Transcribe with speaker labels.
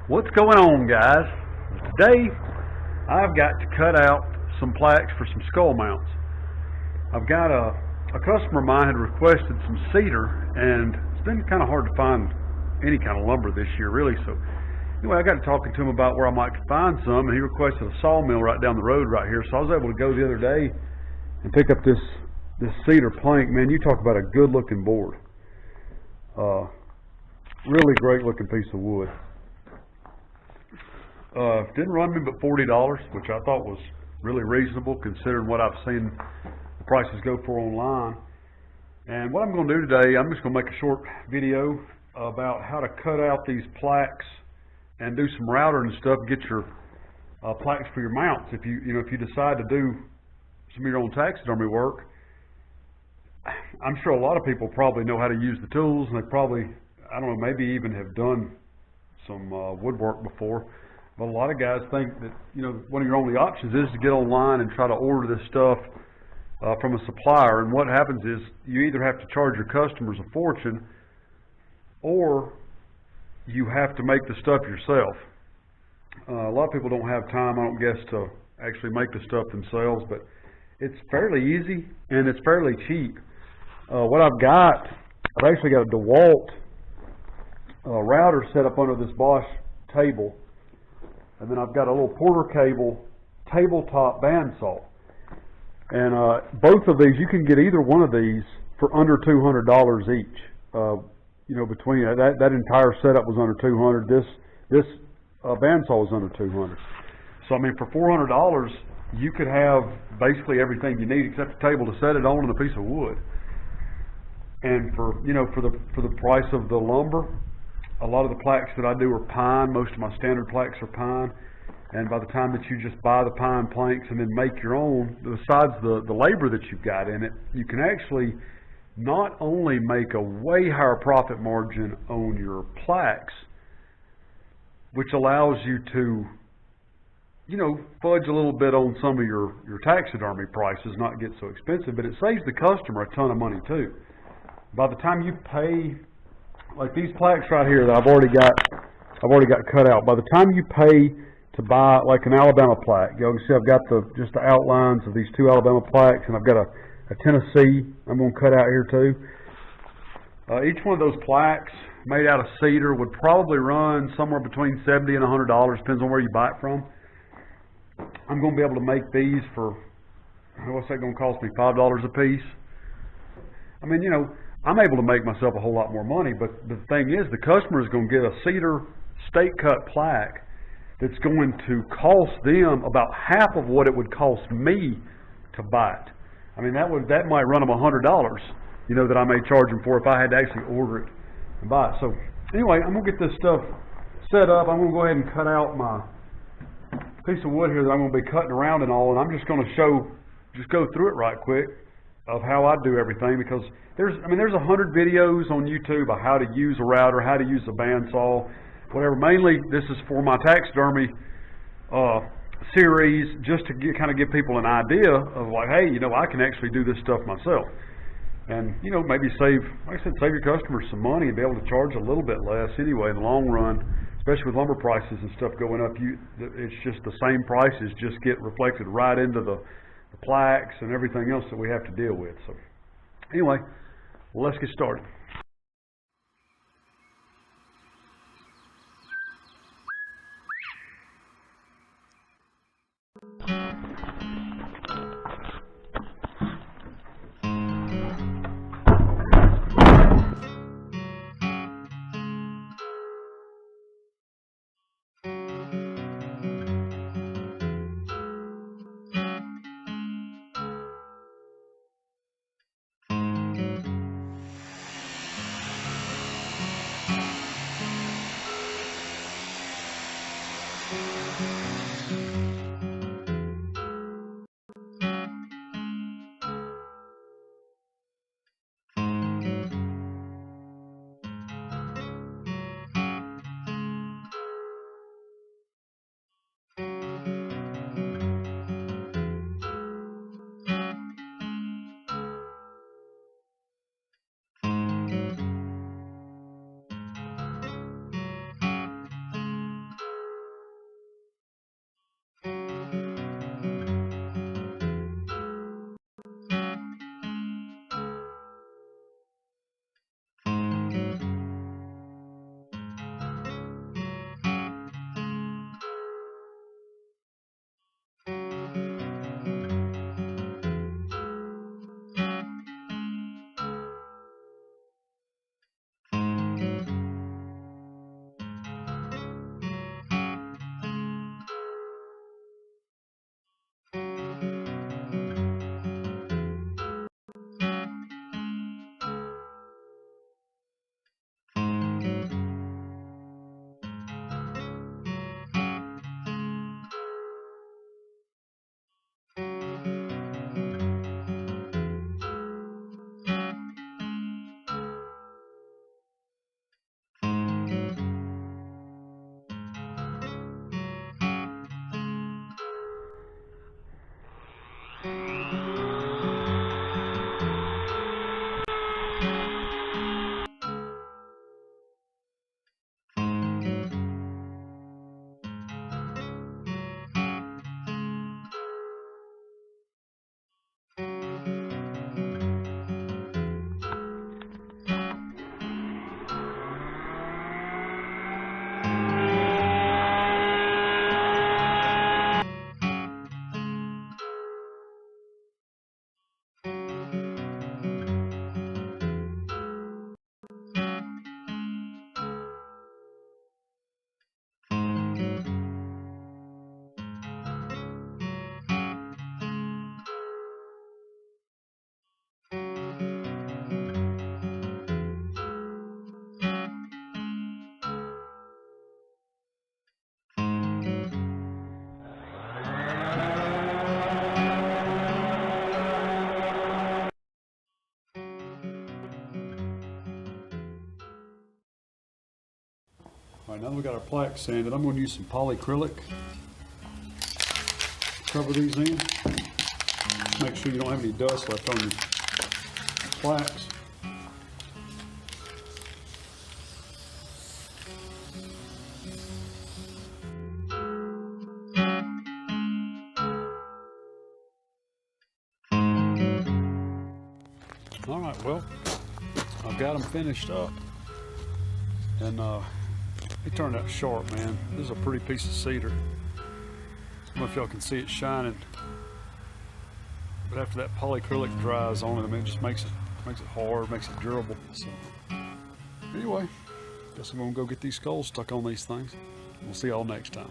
Speaker 1: What's going on, guys? Today I've got to cut out some plaques for some skull mounts. I've got a customer of mine had requested some cedar, and it's been kind of hard to find any kind of lumber this year, really. So anyway, I got to talking to him about where I might find some, and he requested a sawmill right down the road right here. So I was able to go the other day and pick up this cedar plank. Man, you talk about a good looking board. Really great looking piece of wood. Didn't run me but $40, which I thought was really reasonable considering what I've seen the prices go for online. And what I'm going to do today, I'm just going to make a short video about how to cut out these plaques and do some router and stuff, get your plaques for your mounts. If you decide to do some of your own taxidermy work, I'm sure a lot of people probably know how to use the tools, and they probably, I don't know, maybe even have done some woodwork before. But a lot of guys think that, one of your only options is to get online and try to order this stuff from a supplier. And what happens is you either have to charge your customers a fortune, or you have to make the stuff yourself. A lot of people don't have time, I don't guess, to actually make the stuff themselves, but it's fairly easy and it's fairly cheap. What I've actually got a DeWalt router set up under this Bosch table. And then I've got a little Porter cable tabletop bandsaw. And both of these, you can get either one of these for under $200 each. Between that entire setup was under $200. This bandsaw was under $200. So I mean, for $400, you could have basically everything you need except a table to set it on and a piece of wood. And for the price of the lumber, a lot of the plaques that I do are pine. Most of my standard plaques are pine. And by the time that you just buy the pine planks and then make your own, besides the labor that you've got in it, you can actually not only make a way higher profit margin on your plaques, which allows you to, fudge a little bit on some of your taxidermy prices, not get so expensive, but it saves the customer a ton of money too. By the time you pay, like these plaques right here that I've already got cut out. By the time you pay to buy like an Alabama plaque, you can see I've got just the outlines of these two Alabama plaques, and I've got a Tennessee I'm going to cut out here too. Each one of those plaques made out of cedar would probably run somewhere between $70 and $100, depends on where you buy it from. I'm going to be able to make these for, what's that going to cost me, $5 a piece? I mean, I'm able to make myself a whole lot more money, but the thing is, the customer is going to get a cedar stake cut plaque that's going to cost them about half of what it would cost me to buy it. I mean, that might run them $100, that I may charge them for if I had to actually order it and buy it. So anyway, I'm going to get this stuff set up. I'm going to go ahead and cut out my piece of wood here that I'm going to be cutting around and all, and I'm just going to go through it right quick of how I do everything, because there's 100 videos on YouTube of how to use a router, how to use a bandsaw, whatever. Mainly, this is for my taxidermy series, just to kind of give people an idea of like, hey, I can actually do this stuff myself, and maybe save your customers some money and be able to charge a little bit less anyway in the long run, especially with lumber prices and stuff going up. It's just the same prices just get reflected right into the plaques and everything else that we have to deal with. So anyway, let's get started. All right, now that we got our plaques sanded, I'm going to use some polyacrylic to cover these in. Make sure you don't have any dust left on your plaques. All right, well, I've got them finished up, and it turned out sharp, man. This is a pretty piece of cedar. I don't know if y'all can see it shining, but after that polyacrylic dries on it, I mean, it just makes it hard, makes it durable. So anyway, guess I'm gonna go get these skulls stuck on these things. We'll see y'all next time.